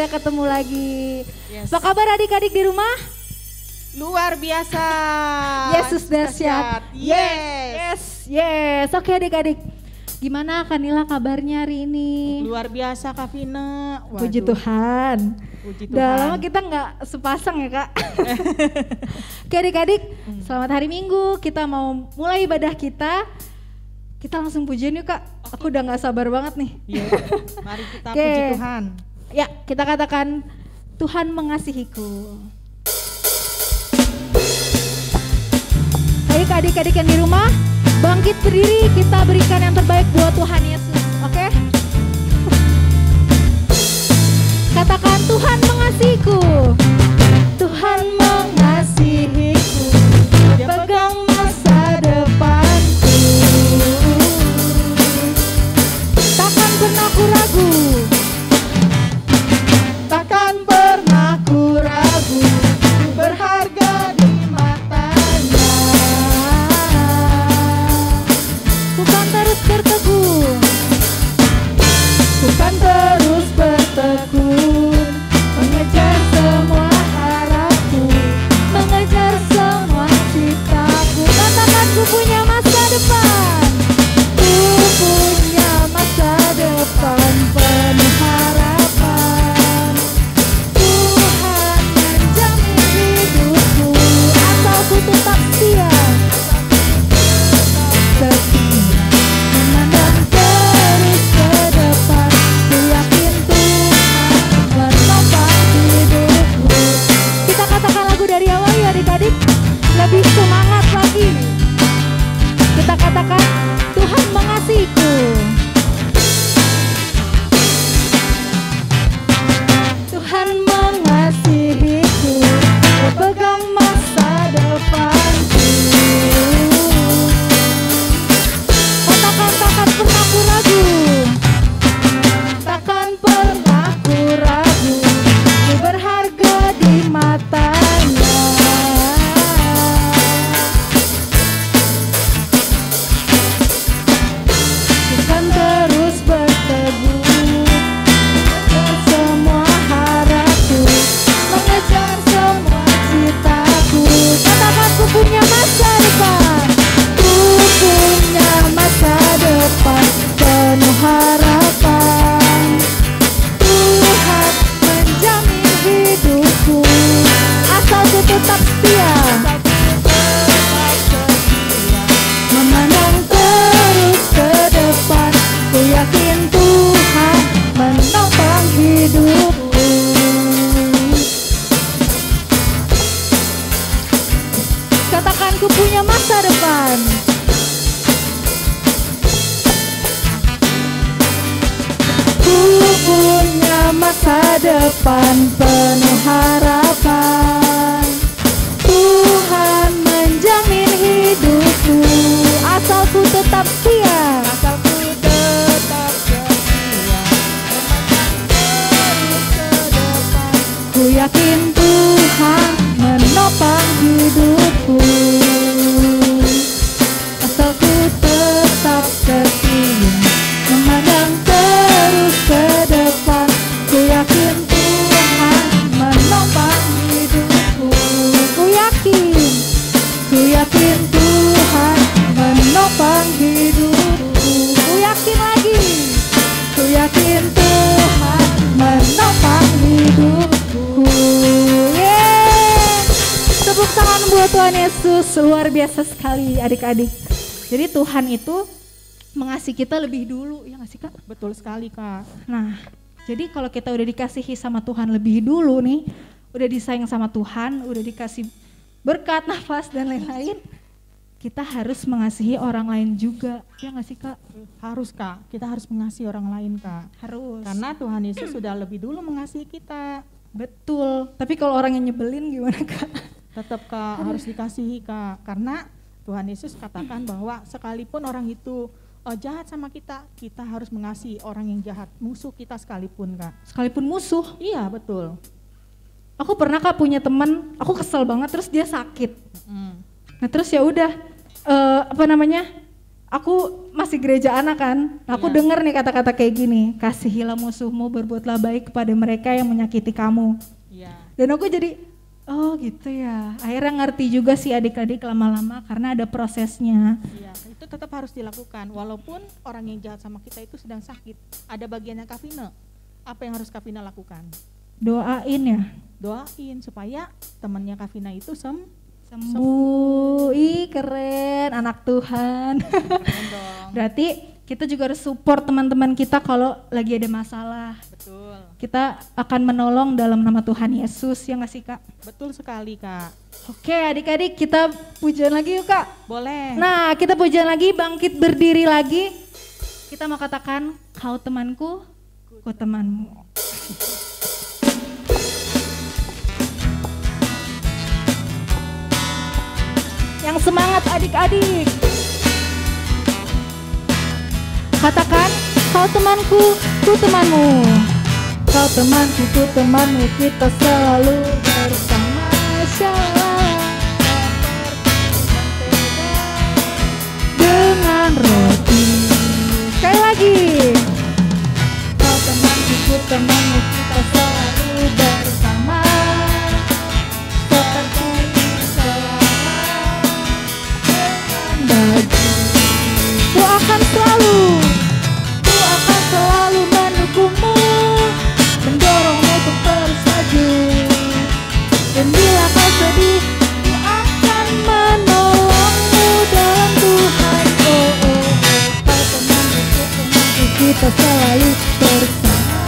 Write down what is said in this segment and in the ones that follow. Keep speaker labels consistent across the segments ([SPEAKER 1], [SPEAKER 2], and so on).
[SPEAKER 1] akhirnya ketemu lagi.
[SPEAKER 2] Yes.
[SPEAKER 1] Apa kabar adik-adik di rumah?
[SPEAKER 2] Luar biasa.
[SPEAKER 1] Yesus dahsyat. Yes. Oke adik-adik. Gimana Kanila kabarnya hari ini?
[SPEAKER 2] Luar biasa Kak Vina. Waduh.
[SPEAKER 1] Puji Tuhan.
[SPEAKER 2] Puji
[SPEAKER 1] Udah
[SPEAKER 2] Tuhan.
[SPEAKER 1] lama kita nggak sepasang ya Kak. Oke adik-adik, selamat hari Minggu. Kita mau mulai ibadah kita. Kita langsung pujian yuk Kak. Aku udah gak sabar banget nih.
[SPEAKER 2] Iya. Mari kita
[SPEAKER 1] Oke.
[SPEAKER 2] puji Tuhan.
[SPEAKER 1] Ya, kita katakan Tuhan mengasihiku. Baik adik-adik yang di rumah, bangkit berdiri, kita berikan yang terbaik buat Tuhan Yesus. Oke? Katakan Tuhan mengasihiku. Tuhan mengasihiku. Dia pegang masa depanku. Takkan pernah ku ragu. Takkan pernah ku ragu. Berharga di matanya. Ku kan terus berteguh. Ku kan terus bertekun. Mengejar semua harapku. Mengejar semua citaku. Katakan ku punya masa depan. Ku punya masa depan penuh harapan. Tuhan menjamin hidupku. Asal ku tetap setia. Setia memandang terus ke depan. Ku yakin Tuhan menopang hidupku. Kita katakan lagu dari awal ya adik-adik. Lebih semangat lagi. Kita katakan Tuhan mengasihiku. Tuhan mengasihiku. Berpegang masa depanku. Katakan takkan pernah ku ragu. Takkan pernah ku ragu. Ku berharga di matanya. Bukan terus berteguh. Mengejar semua harapku. Mengejar semua citaku. Katakan ku punya masa depan. Ku punya masa depan penuh harapan. Tuhan menjamin hidupku. Asal ku tetap setia. Memandang terus ke depan. Ku yakin Tuhan menopang hidupku. Katakan ku punya masa depan. Ku punya masa depan penuh harapan. Tuhan menjamin hidupku. Asal ku tetap setia.
[SPEAKER 2] Asal ku tetap setia. Terus ke depan.
[SPEAKER 1] Ku yakin Tuhan menopang hidupku. Asal ku tetap setia. Memandang terus ke depan. Ku yakin Tuhan menopang hidupku. Ku yakin Tuhan menopang hidupku. Ku yakin lagi. Ku yakin Tuhan menopang hidupku. Yeay. Tepuk tangan buat Tuhan Yesus. Luar biasa sekali adik-adik. Jadi Tuhan itu mengasihi kita lebih dulu, ya gak sih Kak?
[SPEAKER 2] Betul sekali Kak.
[SPEAKER 1] Nah, jadi kalau kita udah dikasihi sama Tuhan lebih dulu nih, udah disayang sama Tuhan, udah dikasih berkat, nafas dan lain-lain, kita harus mengasihi orang lain juga, ya gak sih Kak?
[SPEAKER 2] Harus Kak, kita harus mengasihi orang lain Kak.
[SPEAKER 1] Harus.
[SPEAKER 2] Karena Tuhan Yesus sudah lebih dulu mengasihi kita.
[SPEAKER 1] Betul. Tapi kalau orang yang nyebelin gimana Kak?
[SPEAKER 2] Tetap Kak harus dikasihi Kak. Karena Tuhan Yesus katakan bahwa sekalipun orang itu jahat sama kita, kita harus mengasihi orang yang jahat, musuh kita sekalipun Kak.
[SPEAKER 1] Sekalipun musuh.
[SPEAKER 2] Iya betul.
[SPEAKER 1] Aku pernah Kak punya teman, aku kesel banget terus dia sakit. Nah terus ya udah aku masih gereja anak kan, aku
[SPEAKER 2] Iya.
[SPEAKER 1] dengar nih kata-kata kayak gini, kasihilah musuhmu, berbuatlah baik kepada mereka yang menyakiti kamu.
[SPEAKER 2] Iya.
[SPEAKER 1] Dan aku jadi, oh gitu ya, akhirnya ngerti juga sih adik-adik lama-lama karena ada prosesnya.
[SPEAKER 2] Iya, itu tetap harus dilakukan walaupun orang yang jahat sama kita itu sedang sakit. Ada bagiannya Kak Vina. Apa yang harus Kak Vina lakukan?
[SPEAKER 1] Doain ya,
[SPEAKER 2] Doain supaya temannya Kak Vina itu
[SPEAKER 1] sembuh. Ih keren, anak Tuhan.
[SPEAKER 2] keren dong.
[SPEAKER 1] Berarti kita juga harus support teman-teman kita kalau lagi ada masalah.
[SPEAKER 2] Betul.
[SPEAKER 1] Kita akan menolong dalam nama Tuhan Yesus, ya nggak sih Kak?
[SPEAKER 2] Betul sekali Kak.
[SPEAKER 1] Oke adik-adik, kita pujian lagi yuk Kak.
[SPEAKER 2] Boleh.
[SPEAKER 1] Nah kita pujian lagi, bangkit berdiri lagi. Kita mau katakan, kau temanku, ku temanmu. Yang semangat adik-adik. Katakan, kau temanku, ku temanmu. Kau temanku, ku temanmu, kita selalu bersama. Dengan roti. Sekali lagi. Kau temanku, ku temanmu, kita selalu bersama. Seperti selama baju. Ku akan selalu mendukungmu, mendorongmu untuk terus maju. Dan bila kau sedih, ku akan menolongmu dalam Tuhan. Oh, oh, oh. Kau temanku, kita selalu bersama.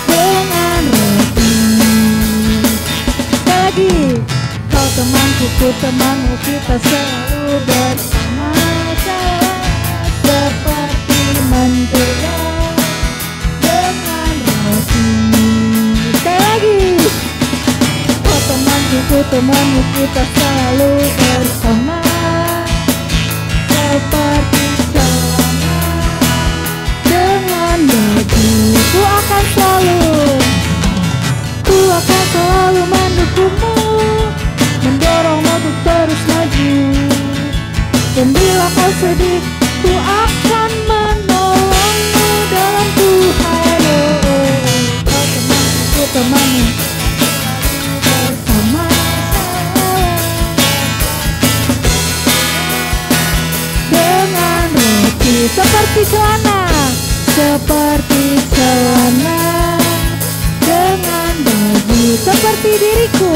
[SPEAKER 1] Dengan roti. Sekali lagi. Kau temanku, ku temanmu, kita selalu bersama. Seperti mentega dengan roti. Sekali lagi. Kau temanku, ku temanmu, kita selalu bersama. Seperti selama dengan baju. Ku akan selalu mendukungmu, mendorongmu untuk terus maju. Dan bila kau sedih, ku akan menolongmu dalam Tuhan. Oh, oh, oh. Kau temanku, ku temanmu, bersama. Dengan roti seperti celana, dengan baju seperti diriku,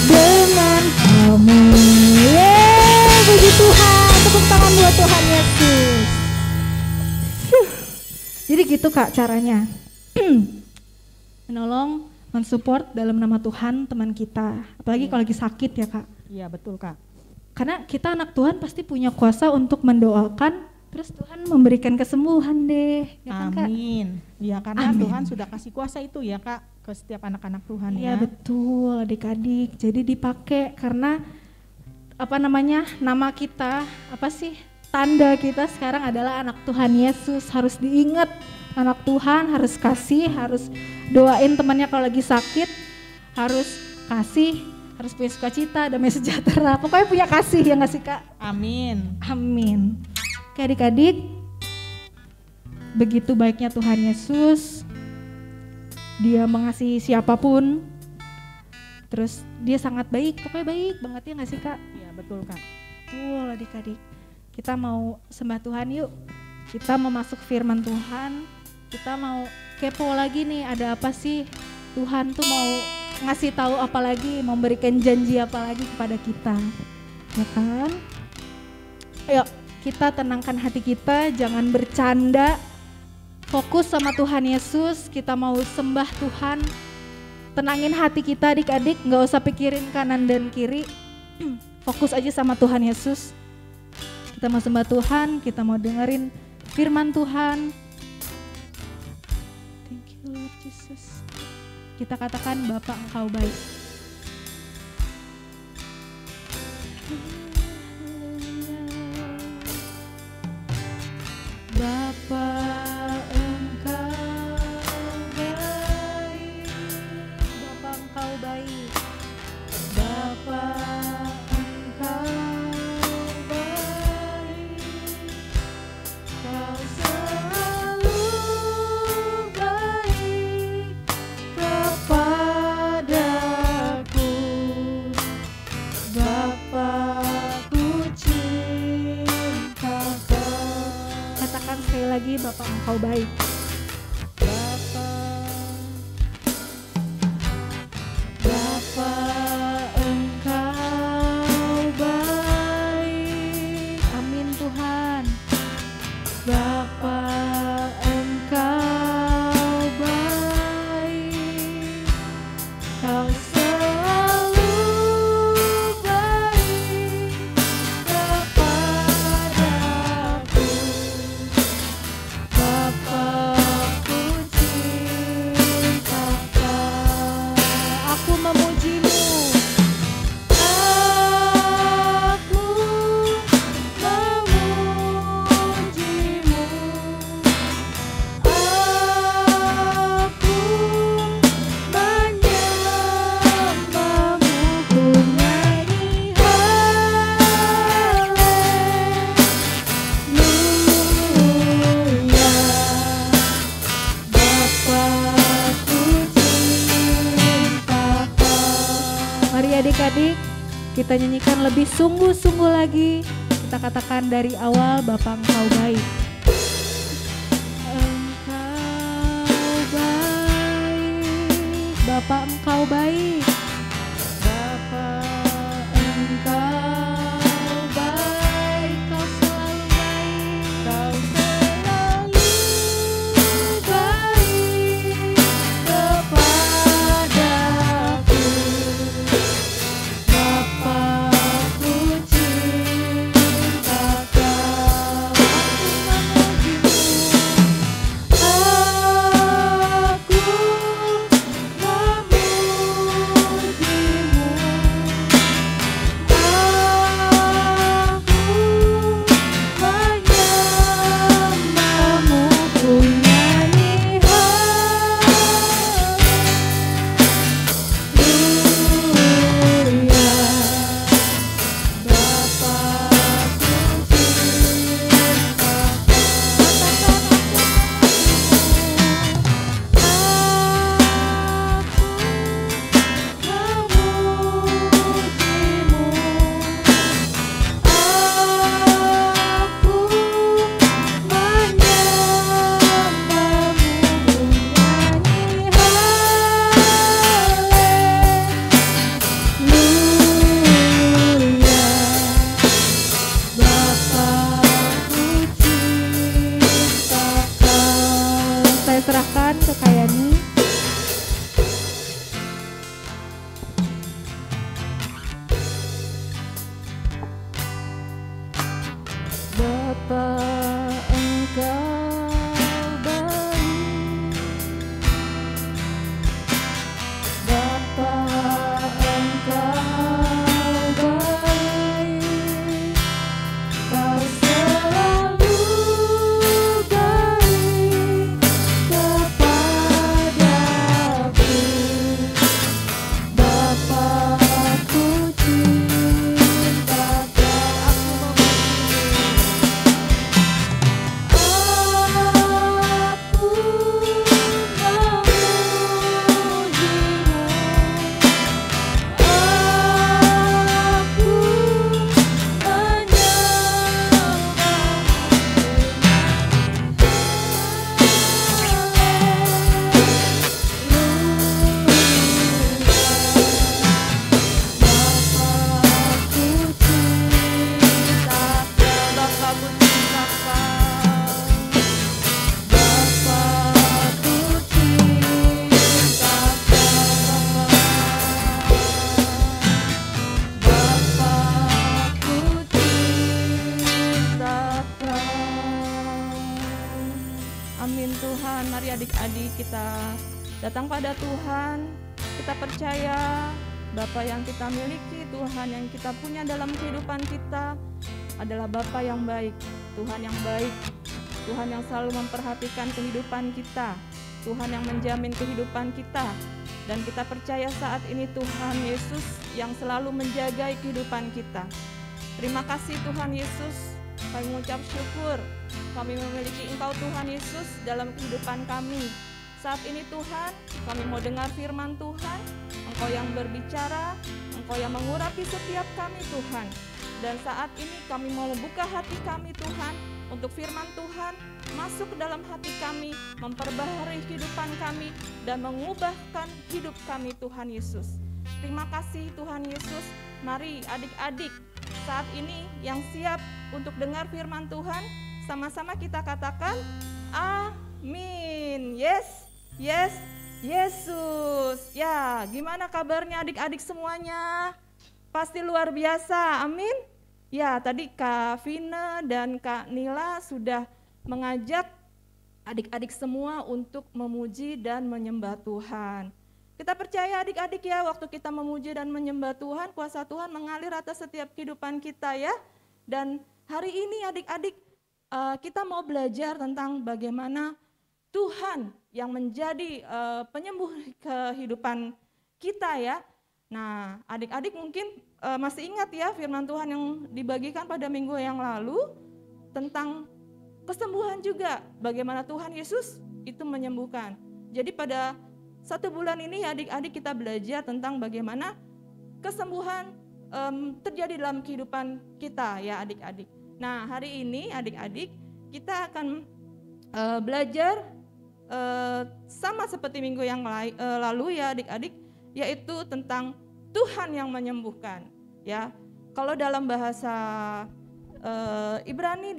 [SPEAKER 1] dengan kamu. Yeay, puji Tuhan, tepuk tangan buat Tuhan Yesus. Jadi gitu Kak caranya. Menolong, mensupport dalam nama Tuhan teman kita. Apalagi kalau lagi sakit ya Kak.
[SPEAKER 2] Iya betul Kak.
[SPEAKER 1] Karena kita anak Tuhan pasti punya kuasa untuk mendoakan, terus Tuhan memberikan kesembuhan deh, ya kan Kak?
[SPEAKER 2] Amin. Ya karena
[SPEAKER 1] Amin.
[SPEAKER 2] Tuhan sudah kasih kuasa itu ya Kak ke setiap anak-anak Tuhan
[SPEAKER 1] Iya
[SPEAKER 2] ya.
[SPEAKER 1] betul adik-adik, jadi dipakai karena nama kita, tanda kita sekarang adalah anak Tuhan Yesus. Harus diingat, anak Tuhan harus kasih, harus doain temannya kalau lagi sakit, harus kasih, harus punya sukacita, damai sejahtera, pokoknya punya kasih ya nggak sih Kak?
[SPEAKER 2] Amin.
[SPEAKER 1] Amin. Oke adik-adik, begitu baiknya Tuhan Yesus, Dia mengasihi siapapun, terus Dia sangat baik, pokoknya baik banget ya nggak sih Kak?
[SPEAKER 2] Iya betul Kak.
[SPEAKER 1] Betul adik-adik, kita mau sembah Tuhan yuk, kita mau masuk firman Tuhan, kita mau kepo lagi nih, ada apa sih Tuhan tuh mau ngasih tahu apa lagi, memberikan janji apa lagi kepada kita, ya kan? Ayo kita tenangkan hati kita, jangan bercanda, fokus sama Tuhan Yesus, kita mau sembah Tuhan. Tenangin hati kita adik-adik, gak usah pikirin kanan dan kiri, fokus aja sama Tuhan Yesus. Kita mau sembah Tuhan, kita mau dengerin firman Tuhan. Thank you Lord Jesus. Kita katakan Bapa Engkau baik. Bapa Engkau baik, Bapa Engkau Engkau baik. Bapa Engkau baik. Amin Tuhan. Bapa Engkau baik. Kau selalu baik kepadaku. Bapa-Ku cinta Kau. Aku memujimu. Aku memujimu. Aku menyembahmu. Ku nyanyi haleluya. Bapa-Ku cinta Kau. Mari adik-adik, kita nyanyikan lebih sungguh-sungguh lagi. Kita katakan dari awal, Bapa Engkau baik. Engkau baik. Bapa Engkau baik. Bapa Engkau baik. Kau selalu baik. Kau selalu baik kepadaku. Bapa-Ku cinta Kau. Aku memujimu. Aku menyembahmu. Ku nyanyi haleluya. Bapa-Ku cinta Kau. Saya serahkan ke Kayani. Bapa Engkau baik. Bapa Engkau baik. Kau selalu baik kepadaku. Bapa-Ku cinta Kau. Aku memujimu. Aku
[SPEAKER 3] Amin Tuhan, mari adik-adik kita datang pada Tuhan. Kita percaya Bapa yang kita miliki, Tuhan yang kita punya dalam kehidupan kita adalah Bapa yang baik, Tuhan yang baik, Tuhan yang selalu memperhatikan kehidupan kita, Tuhan yang menjamin kehidupan kita. Dan kita percaya saat ini Tuhan Yesus yang selalu menjaga kehidupan kita. Terima kasih Tuhan Yesus, kami mengucap syukur kami memiliki Engkau Tuhan Yesus dalam kehidupan kami. Saat ini Tuhan, kami mau dengar firman Tuhan, Engkau yang berbicara, Engkau yang mengurapi setiap kami Tuhan. Dan saat ini kami mau membuka hati kami Tuhan, untuk firman Tuhan masuk ke dalam hati kami, memperbaharui kehidupan kami, dan mengubahkan hidup kami Tuhan Yesus. Terima kasih Tuhan Yesus. Mari adik-adik saat ini yang siap untuk dengar firman Tuhan, sama-sama kita katakan amin. Yes, yes, Yesus. Ya, gimana kabarnya adik-adik semuanya? Pasti luar biasa, amin. Ya, tadi Kak Vina dan Kak Nila sudah mengajak adik-adik semua untuk memuji dan menyembah Tuhan. Kita percaya adik-adik ya, waktu kita memuji dan menyembah Tuhan, kuasa Tuhan mengalir atas setiap kehidupan kita ya. Dan hari ini adik-adik kita mau belajar tentang bagaimana Tuhan yang menjadi penyembuh kehidupan kita ya. Nah, adik-adik mungkin masih ingat ya firman Tuhan yang dibagikan pada minggu yang lalu tentang kesembuhan juga, bagaimana Tuhan Yesus itu menyembuhkan. Jadi pada 1 bulan ini adik-adik kita belajar tentang bagaimana kesembuhan terjadi dalam kehidupan kita ya adik-adik. Nah, hari ini adik-adik kita akan belajar sama seperti minggu yang lalu ya adik-adik, yaitu tentang Tuhan yang menyembuhkan ya. Kalau dalam bahasa Ibrani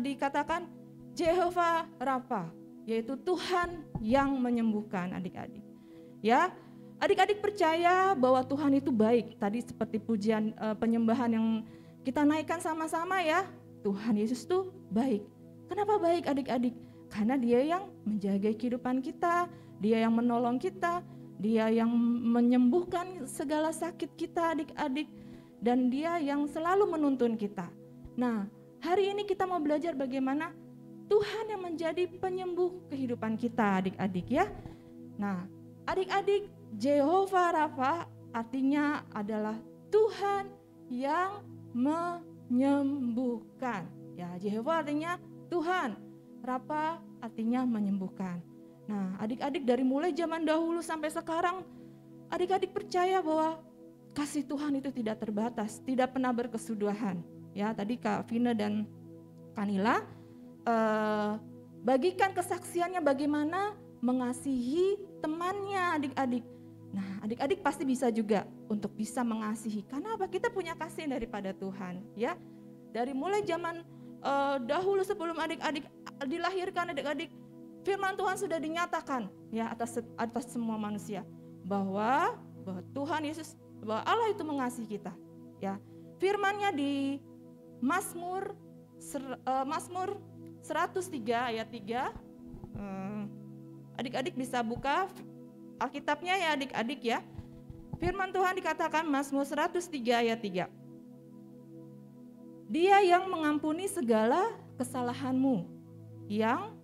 [SPEAKER 3] dikatakan Jehovah Rafa, yaitu Tuhan yang menyembuhkan adik-adik ya. Adik-adik percaya bahwa Tuhan itu baik. Tadi seperti pujian penyembahan yang kita naikkan sama-sama ya, Tuhan Yesus tuh baik. Kenapa baik adik-adik? Karena Dia yang menjaga kehidupan kita, Dia yang menolong kita, Dia yang menyembuhkan segala sakit kita adik-adik, dan Dia yang selalu menuntun kita. Nah, hari ini kita mau belajar bagaimana Tuhan yang menjadi penyembuh kehidupan kita adik-adik ya. Nah, adik-adik, Jehovah Rafa artinya adalah Tuhan yang menyembuhkan. Ya, Jehovah artinya Tuhan, Rafa artinya menyembuhkan. Nah, adik-adik dari mulai zaman dahulu sampai sekarang, adik-adik percaya bahwa kasih Tuhan itu tidak terbatas, tidak pernah berkesudahan. Ya, tadi Kak Vina dan Kanila bagikan kesaksiannya bagaimana mengasihi temannya adik-adik. Nah, adik-adik pasti bisa juga untuk bisa mengasihi. Karena apa? Kita punya kasih daripada Tuhan, ya. Dari mulai zaman dahulu sebelum adik-adik dilahirkan adik-adik, firman Tuhan sudah dinyatakan ya atas semua manusia bahwa Tuhan Yesus, bahwa Allah itu mengasihi kita. Ya, firman-Nya di Mazmur 103 ayat 3. Adik-adik bisa buka Alkitabnya ya adik-adik ya. Firman Tuhan dikatakan Mazmur 103 ayat 3. Dia yang mengampuni segala kesalahanmu, yang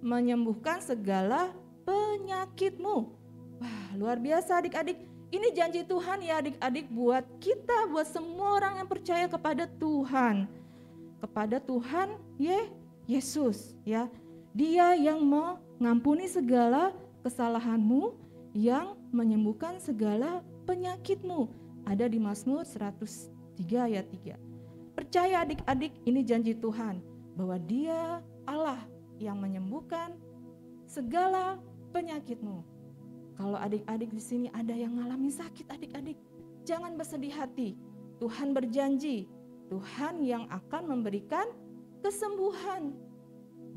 [SPEAKER 3] menyembuhkan segala penyakitmu. Wah, luar biasa adik-adik. Ini janji Tuhan ya adik-adik buat kita, buat semua orang yang percaya kepada Tuhan. Kepada Tuhan Yesus ya. Dia yang mengampuni segala kesalahanmu, yang menyembuhkan segala penyakitmu. Ada di Mazmur 103 ayat 3. Percaya adik-adik, ini janji Tuhan bahwa Dia Allah yang menyembuhkan segala penyakitmu. Kalau adik-adik di sini ada yang ngalamin sakit adik-adik, jangan bersedih hati. Tuhan berjanji, Tuhan yang akan memberikan kesembuhan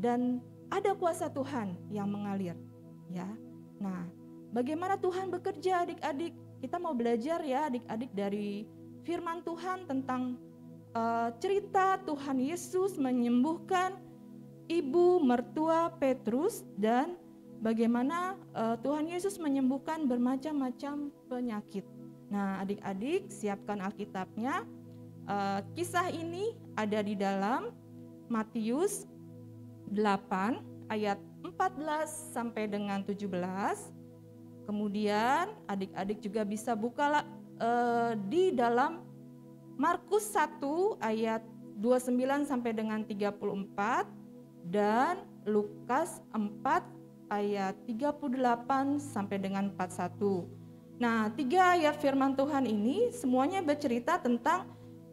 [SPEAKER 3] dan ada kuasa Tuhan yang mengalir, ya. Nah, bagaimana Tuhan bekerja adik-adik? Kita mau belajar ya adik-adik dari firman Tuhan tentang cerita Tuhan Yesus menyembuhkan ibu mertua Petrus dan bagaimana Tuhan Yesus menyembuhkan bermacam-macam penyakit. Nah, adik-adik siapkan Alkitabnya. Kisah ini ada di dalam Matius 8 ayat 14 sampai dengan 17. Kemudian adik-adik juga bisa buka di dalam Markus 1 ayat 29 sampai dengan 34 dan Lukas 4 ayat 38 sampai dengan 41. Nah, 3 ayat firman Tuhan ini semuanya bercerita tentang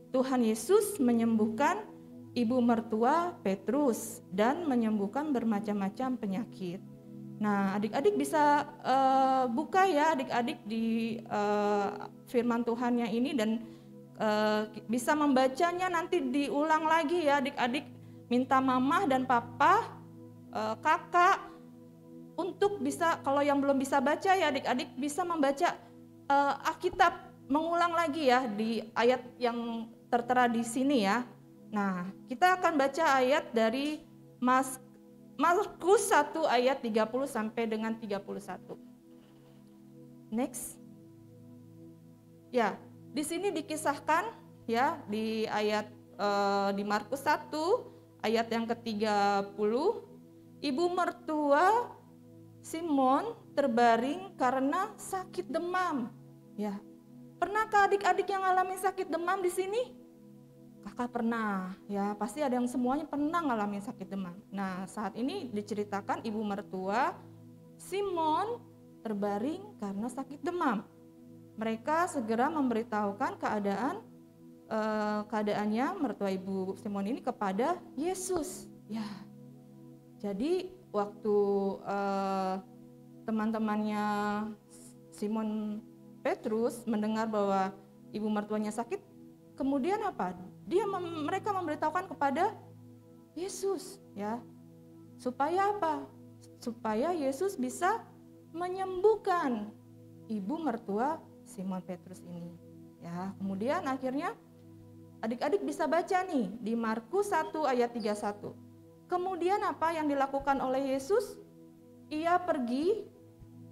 [SPEAKER 3] Tuhan Yesus menyembuhkan ibu mertua Petrus dan menyembuhkan bermacam-macam penyakit. Nah, adik-adik bisa buka ya adik-adik di firman Tuhannya ini dan bisa membacanya, nanti diulang lagi ya adik-adik. Minta mamah dan papa, kakak untuk bisa, kalau yang belum bisa baca ya adik-adik bisa membaca Alkitab, mengulang lagi ya di ayat yang tertera di sini ya. Nah, kita akan baca ayat dari Markus 1 ayat 30 sampai dengan 31. Next. Ya, di sini dikisahkan ya di ayat di Markus 1 ayat yang ke-30, ibu mertua Simon terbaring karena sakit demam. Ya. Pernahkah adik-adik yang ngalamin sakit demam di sini? Kakak pernah, ya pasti ada yang semuanya pernah ngalamin sakit demam. Nah, saat ini diceritakan ibu mertua Simon terbaring karena sakit demam. Mereka segera memberitahukan keadaannya mertua ibu Simon ini kepada Yesus. Ya, jadi waktu teman-temannya Simon Petrus mendengar bahwa ibu mertuanya sakit, kemudian apa? Mereka memberitahukan kepada Yesus, ya. Supaya apa? Supaya Yesus bisa menyembuhkan ibu mertua Simon Petrus ini. Ya, kemudian akhirnya adik-adik bisa baca nih di Markus 1 ayat 31. Kemudian apa yang dilakukan oleh Yesus? Ia pergi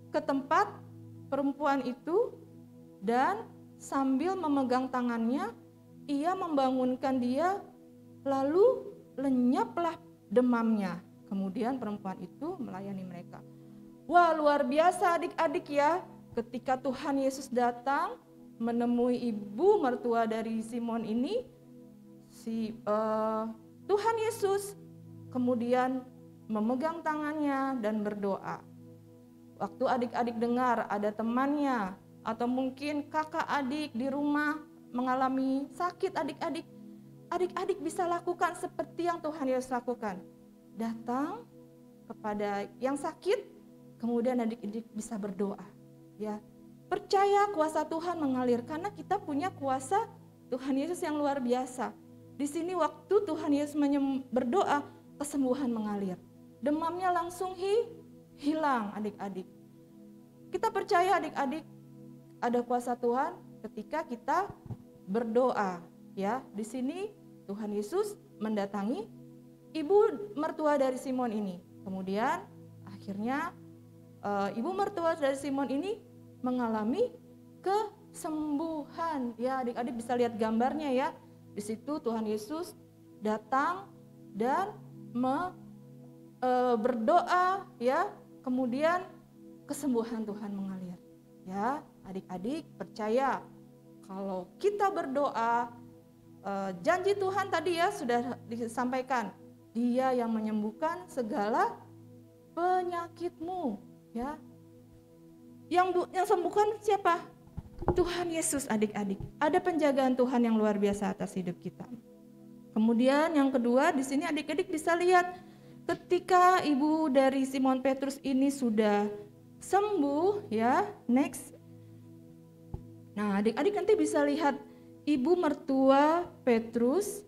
[SPEAKER 3] ke tempat perempuan itu dan sambil memegang tangannya, ia membangunkan dia, lalu lenyaplah demamnya. Kemudian perempuan itu melayani mereka. Wah, luar biasa adik-adik ya. Ketika Tuhan Yesus datang menemui ibu mertua dari Simon ini, Tuhan Yesus kemudian memegang tangannya dan berdoa. Waktu adik-adik dengar ada temannya atau mungkin kakak adik di rumah mengalami sakit, adik-adik bisa lakukan seperti yang Tuhan Yesus lakukan. Datang kepada yang sakit, kemudian adik-adik bisa berdoa. Ya, percaya kuasa Tuhan mengalir karena kita punya kuasa Tuhan Yesus yang luar biasa. Di sini waktu Tuhan Yesus berdoa, kesembuhan mengalir. Demamnya langsung hilang adik-adik. Kita percaya adik-adik ada kuasa Tuhan ketika kita berdoa, ya. Di sini Tuhan Yesus mendatangi ibu mertua dari Simon ini. Kemudian akhirnya ibu mertua dari Simon ini mengalami kesembuhan. Ya, adik-adik bisa lihat gambarnya ya. Di situ Tuhan Yesus datang dan berdoa, ya. Kemudian kesembuhan Tuhan mengalir. Ya, adik-adik percaya kalau kita berdoa, janji Tuhan tadi ya sudah disampaikan, Dia yang menyembuhkan segala penyakitmu, ya. Yang sembuhkan siapa? Tuhan Yesus adik-adik. Ada penjagaan Tuhan yang luar biasa atas hidup kita. Kemudian yang kedua di sini adik-adik bisa lihat ketika ibu dari Simon Petrus ini sudah sembuh, ya. Next. Nah, adik-adik nanti bisa lihat ibu mertua Petrus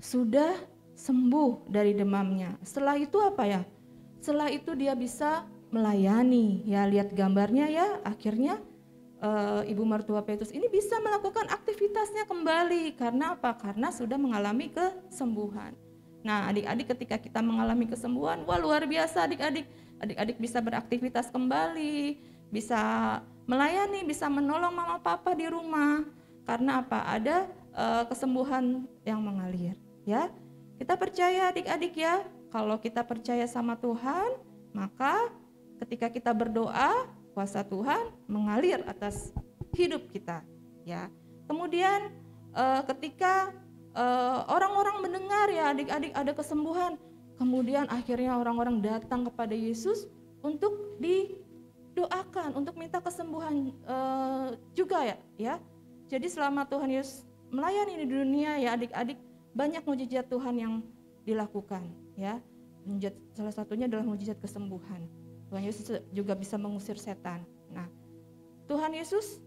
[SPEAKER 3] sudah sembuh dari demamnya. Setelah itu apa ya? Setelah itu dia bisa melayani. Ya, lihat gambarnya ya. Akhirnya ibu mertua Petrus ini bisa melakukan aktivitasnya kembali. Karena apa? Karena sudah mengalami kesembuhan. Nah, adik-adik ketika kita mengalami kesembuhan, wah luar biasa adik-adik. Adik-adik bisa beraktivitas kembali, bisa melayani, bisa menolong mama papa di rumah. Karena apa? Ada kesembuhan yang mengalir, ya. Kita percaya adik-adik ya, kalau kita percaya sama Tuhan, maka ketika kita berdoa, kuasa Tuhan mengalir atas hidup kita, ya. Kemudian ketika orang-orang mendengar ya adik-adik ada kesembuhan, kemudian akhirnya orang-orang datang kepada Yesus untuk didoakan, untuk minta kesembuhan juga ya. Jadi selama Tuhan Yesus melayani di dunia ya adik-adik, banyak mujizat Tuhan yang dilakukan ya. Salah satunya adalah mujizat kesembuhan. Tuhan Yesus juga bisa mengusir setan. Nah, Tuhan Yesus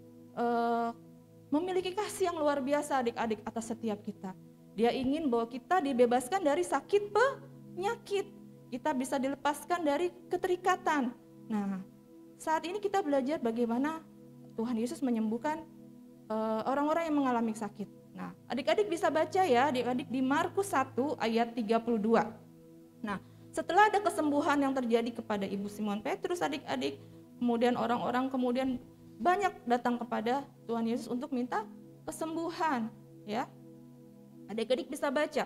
[SPEAKER 3] memiliki kasih yang luar biasa adik-adik atas setiap kita. Dia ingin bahwa kita dibebaskan dari sakit penyakit. Kita bisa dilepaskan dari keterikatan. Nah, saat ini kita belajar bagaimana Tuhan Yesus menyembuhkan orang-orang yang mengalami sakit. Nah, adik-adik bisa baca ya, adik-adik di Markus 1 ayat 32. Nah, setelah ada kesembuhan yang terjadi kepada Ibu Simon Petrus adik-adik, kemudian orang-orang kemudian banyak datang kepada Tuhan Yesus untuk minta kesembuhan ya. Adik-adik bisa baca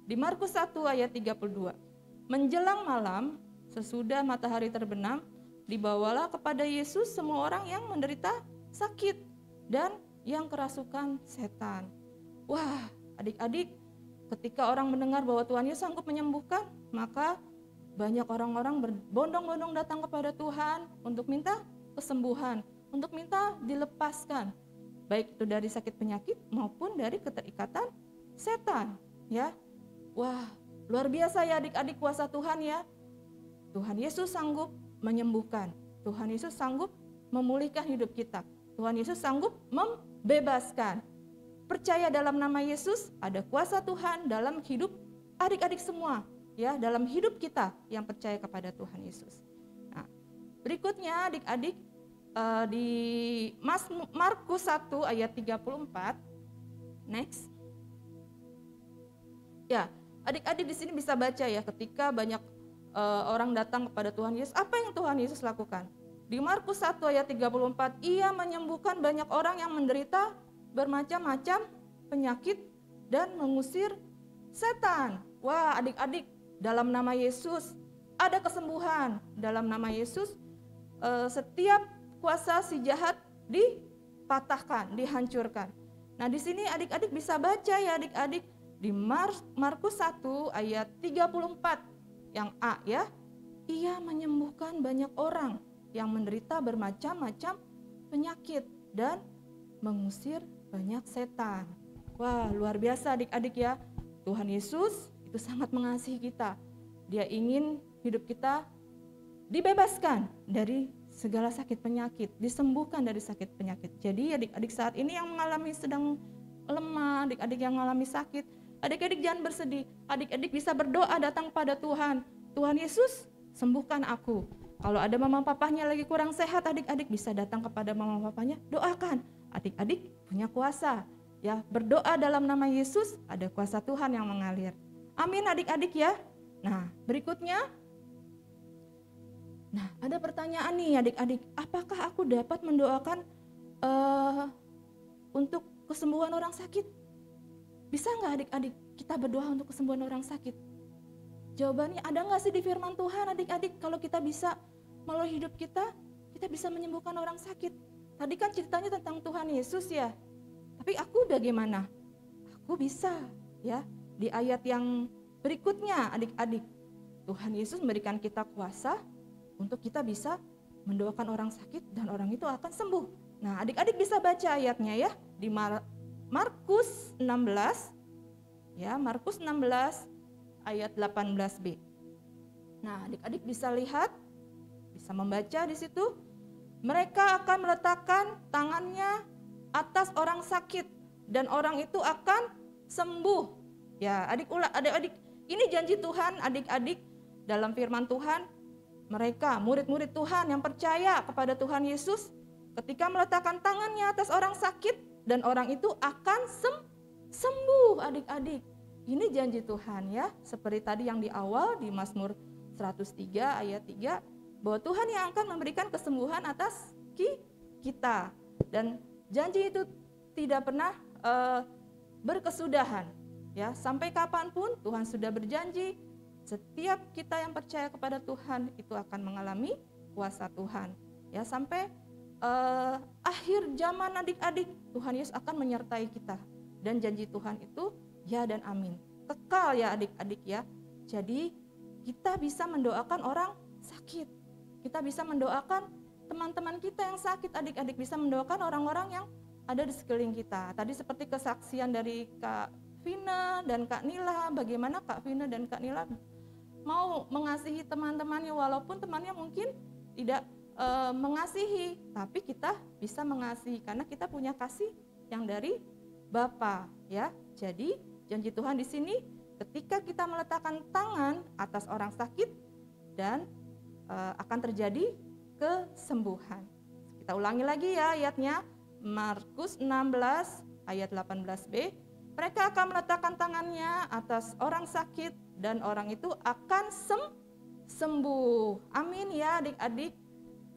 [SPEAKER 3] di Markus 1 ayat 32. Menjelang malam, sesudah matahari terbenam, dibawalah kepada Yesus semua orang yang menderita sakit dan yang kerasukan setan. Wah, adik-adik, ketika orang mendengar bahwa Tuhan Yesus sanggup menyembuhkan, maka banyak orang-orang berbondong-bondong datang kepada Tuhan untuk minta kesembuhan, untuk minta dilepaskan, baik itu dari sakit penyakit maupun dari keterikatan setan, ya. Wah, luar biasa ya adik-adik kuasa Tuhan ya. Tuhan Yesus sanggup menyembuhkan, Tuhan Yesus sanggup memulihkan hidup kita, Tuhan Yesus sanggup membebaskan. Percaya dalam nama Yesus, ada kuasa Tuhan dalam hidup adik-adik semua, ya, dalam hidup kita yang percaya kepada Tuhan Yesus. Nah, berikutnya adik-adik di Markus 1 ayat 34. Next. Ya, adik-adik di sini bisa baca ya, ketika banyak orang datang kepada Tuhan Yesus, apa yang Tuhan Yesus lakukan? Di Markus 1 ayat 34, ia menyembuhkan banyak orang yang menderita bermacam-macam penyakit dan mengusir setan. Wah, adik-adik, dalam nama Yesus ada kesembuhan. Dalam nama Yesus setiap kuasa si jahat dipatahkan, dihancurkan. Nah, di sini adik-adik bisa baca ya adik-adik di Markus 1 ayat 34 yang A ya. Ia menyembuhkan banyak orang yang menderita bermacam-macam penyakit dan mengusir banyak setan. Wah, luar biasa adik-adik ya. Tuhan Yesus itu sangat mengasihi kita. Dia ingin hidup kita dibebaskan dari segala sakit penyakit, disembuhkan dari sakit penyakit. Jadi adik-adik saat ini yang mengalami sedang lemah, adik-adik yang mengalami sakit, adik-adik jangan bersedih. Adik-adik bisa berdoa datang pada Tuhan. Tuhan Yesus, sembuhkan aku. Kalau ada mama papahnya lagi kurang sehat, adik-adik bisa datang kepada mama papanya, doakan. Adik-adik punya kuasa. Ya, berdoa dalam nama Yesus, ada kuasa Tuhan yang mengalir. Amin adik-adik ya. Nah, berikutnya. Nah, ada pertanyaan nih adik-adik, apakah aku dapat mendoakan untuk kesembuhan orang sakit? Bisa nggak adik-adik kita berdoa untuk kesembuhan orang sakit? Jawabannya ada nggak sih di firman Tuhan adik-adik, kalau kita bisa melalui hidup kita bisa menyembuhkan orang sakit. Tadi kan ceritanya tentang Tuhan Yesus ya, tapi aku bagaimana? Aku bisa ya, di ayat yang berikutnya adik-adik, Tuhan Yesus memberikan kita kuasa untuk kita bisa mendoakan orang sakit dan orang itu akan sembuh. Nah, adik-adik bisa baca ayatnya ya di Markus 16 ya, Markus 16 ayat 18b. Nah, adik-adik bisa lihat, bisa membaca di situ. Mereka akan meletakkan tangannya atas orang sakit dan orang itu akan sembuh. Ya, adik-adik, ini janji Tuhan adik-adik dalam firman Tuhan. Mereka, murid-murid Tuhan yang percaya kepada Tuhan Yesus, ketika meletakkan tangannya atas orang sakit dan orang itu akan sembuh adik-adik. Ini janji Tuhan ya, seperti tadi yang di awal di Mazmur 103 ayat 3, bahwa Tuhan yang akan memberikan kesembuhan atas kita. Dan janji itu tidak pernah berkesudahan ya, sampai kapanpun Tuhan sudah berjanji. Setiap kita yang percaya kepada Tuhan itu akan mengalami kuasa Tuhan. Ya, sampai akhir zaman adik-adik, Tuhan Yesus akan menyertai kita. Dan janji Tuhan itu ya dan amin. Kekal ya adik-adik ya. Jadi kita bisa mendoakan orang sakit. Kita bisa mendoakan teman-teman kita yang sakit, adik-adik bisa mendoakan orang-orang yang ada di sekeliling kita. Tadi seperti kesaksian dari Kak Vina dan Kak Nila, bagaimana Kak Vina dan Kak Nila mau mengasihi teman-temannya walaupun temannya mungkin tidak mengasihi, tapi kita bisa mengasihi karena kita punya kasih yang dari Bapa, ya. Jadi janji Tuhan di sini ketika kita meletakkan tangan atas orang sakit dan akan terjadi kesembuhan. Kita ulangi lagi ya ayatnya, Markus 16 ayat 18b. Mereka akan meletakkan tangannya atas orang sakit dan orang itu akan sembuh. Amin ya adik-adik.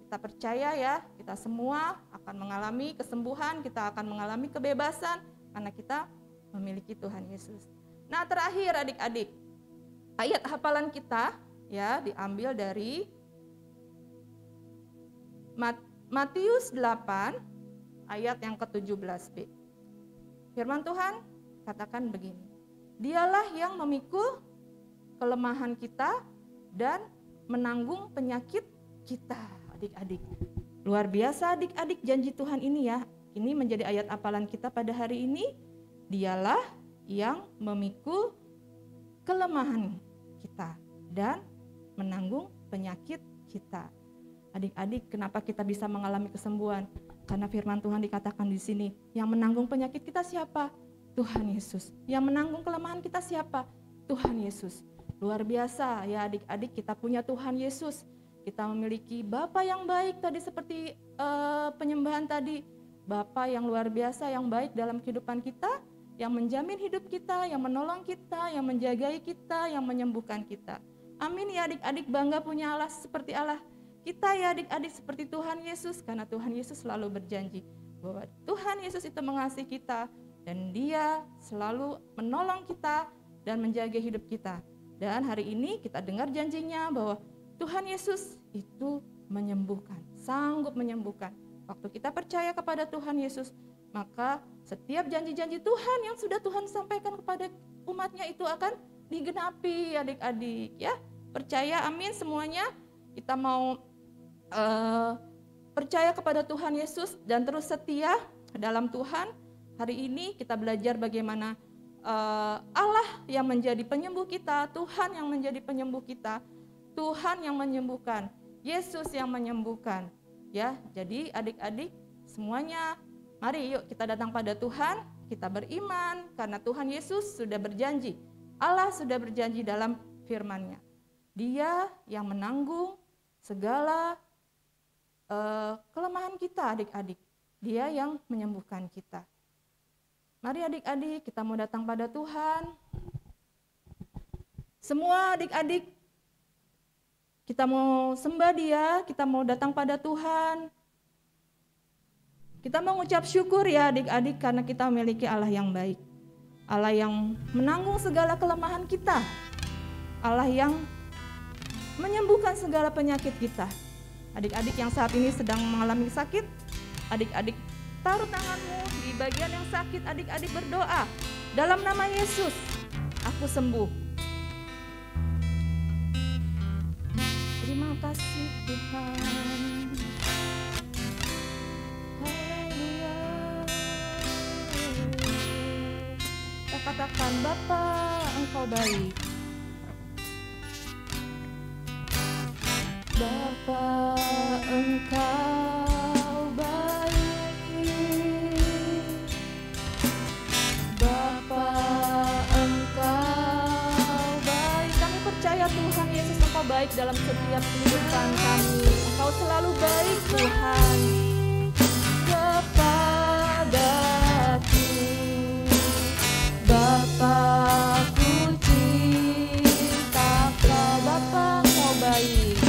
[SPEAKER 3] Kita percaya ya, kita semua akan mengalami kesembuhan, kita akan mengalami kebebasan karena kita memiliki Tuhan Yesus. Nah, terakhir adik-adik, ayat hafalan kita ya diambil dari Matius 8 ayat yang ke-17b. Firman Tuhan katakan begini, dialah yang memikul kelemahan kita dan menanggung penyakit kita. Adik-adik, luar biasa adik-adik janji Tuhan ini ya. Ini menjadi ayat hafalan kita pada hari ini. Dialah yang memikul kelemahan kita dan menanggung penyakit kita. Adik-adik, kenapa kita bisa mengalami kesembuhan? Karena firman Tuhan dikatakan di sini, yang menanggung penyakit kita siapa? Tuhan Yesus. Yang menanggung kelemahan kita siapa? Tuhan Yesus. Luar biasa ya adik-adik, kita punya Tuhan Yesus. Kita memiliki Bapa yang baik tadi seperti penyembahan tadi. Bapa yang luar biasa, yang baik dalam kehidupan kita, yang menjamin hidup kita, yang menolong kita, yang menjagai kita, yang menyembuhkan kita. Amin ya adik-adik, bangga punya Allah seperti Allah. Kita ya adik-adik seperti Tuhan Yesus, karena Tuhan Yesus selalu berjanji bahwa Tuhan Yesus itu mengasihi kita dan Dia selalu menolong kita dan menjaga hidup kita. Dan hari ini kita dengar janjinya bahwa Tuhan Yesus itu menyembuhkan, sanggup menyembuhkan. Waktu kita percaya kepada Tuhan Yesus, maka setiap janji-janji Tuhan yang sudah Tuhan sampaikan kepada umatnya itu akan digenapi adik-adik ya. Percaya, amin semuanya. Kita mau percaya kepada Tuhan Yesus dan terus setia dalam Tuhan. Hari ini kita belajar bagaimana Allah yang menjadi penyembuh kita, Tuhan yang menjadi penyembuh kita, Tuhan yang menyembuhkan, Yesus yang menyembuhkan. Ya, jadi adik-adik semuanya, mari yuk kita datang pada Tuhan, kita beriman karena Tuhan Yesus sudah berjanji. Allah sudah berjanji dalam firman-Nya. Dia yang menanggung segala kelemahan kita adik-adik. Dia yang menyembuhkan kita. Mari adik-adik kita mau datang pada Tuhan. Semua adik-adik kita mau sembah Dia, kita mau datang pada Tuhan. Kita mau mengucap syukur ya adik-adik karena kita memiliki Allah yang baik. Allah yang menanggung segala kelemahan kita. Allah yang menyembuhkan segala penyakit kita. Adik-adik yang saat ini sedang mengalami sakit, adik-adik taruh tanganmu di bagian yang sakit, adik-adik berdoa. Dalam nama Yesus, aku sembuh. Terima kasih Tuhan. Haleluya. Kita katakan, Bapa, Engkau baik. Bapa, Engkau baik. Bapa, Engkau baik. Kami percaya Tuhan Yesus Engkau baik dalam setiap kehidupan kami. Engkau selalu baik Tuhan kepadaku. Bapa-Ku cinta Kau, Bapa Engkau baik.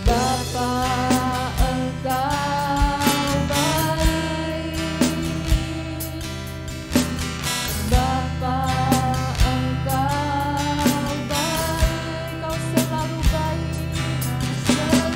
[SPEAKER 3] Bapa Engkau baik. Bapa Engkau baik. Kau selalu baik. Selalu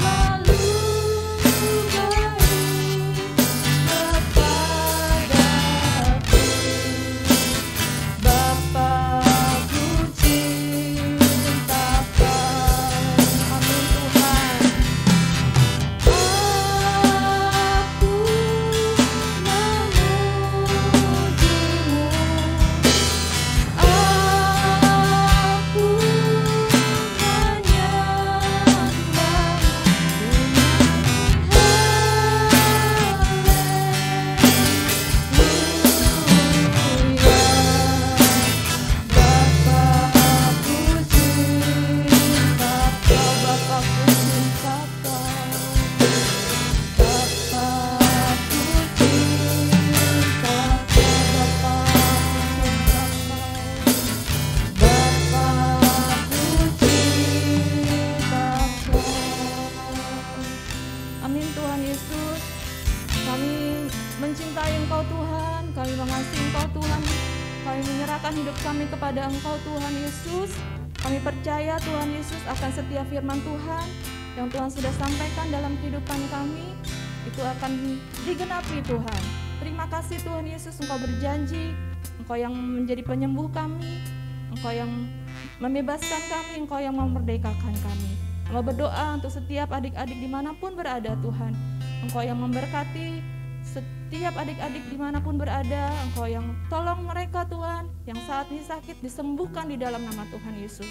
[SPEAKER 3] hidup kami kepada Engkau Tuhan Yesus. Kami percaya Tuhan Yesus akan setiap firman Tuhan yang Tuhan sudah sampaikan dalam kehidupan kami, itu akan digenapi Tuhan. Terima kasih Tuhan Yesus, Engkau berjanji, Engkau yang menjadi penyembuh kami, Engkau yang membebaskan kami, Engkau yang memerdekakan kami. Hamba berdoa untuk setiap adik-adik dimanapun berada Tuhan, Engkau yang memberkati setiap adik-adik dimanapun berada, Engkau yang tolong mereka Tuhan, yang saat ini sakit disembuhkan di dalam nama Tuhan Yesus.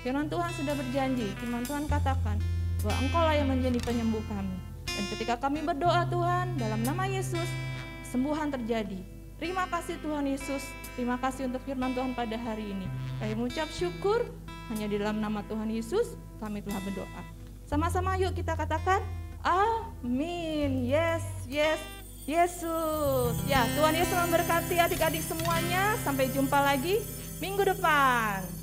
[SPEAKER 3] Firman Tuhan sudah berjanji, firman Tuhan katakan bahwa Engkau lah yang menjadi penyembuh kami. Dan ketika kami berdoa Tuhan, dalam nama Yesus, kesembuhan terjadi. Terima kasih Tuhan Yesus, terima kasih untuk firman Tuhan pada hari ini. Kami mengucap syukur, hanya di dalam nama Tuhan Yesus kami telah berdoa. Sama-sama yuk kita katakan, amin. Yes, yes, Yesus. Ya, Tuhan Yesus memberkati adik-adik semuanya. Sampai jumpa lagi minggu depan.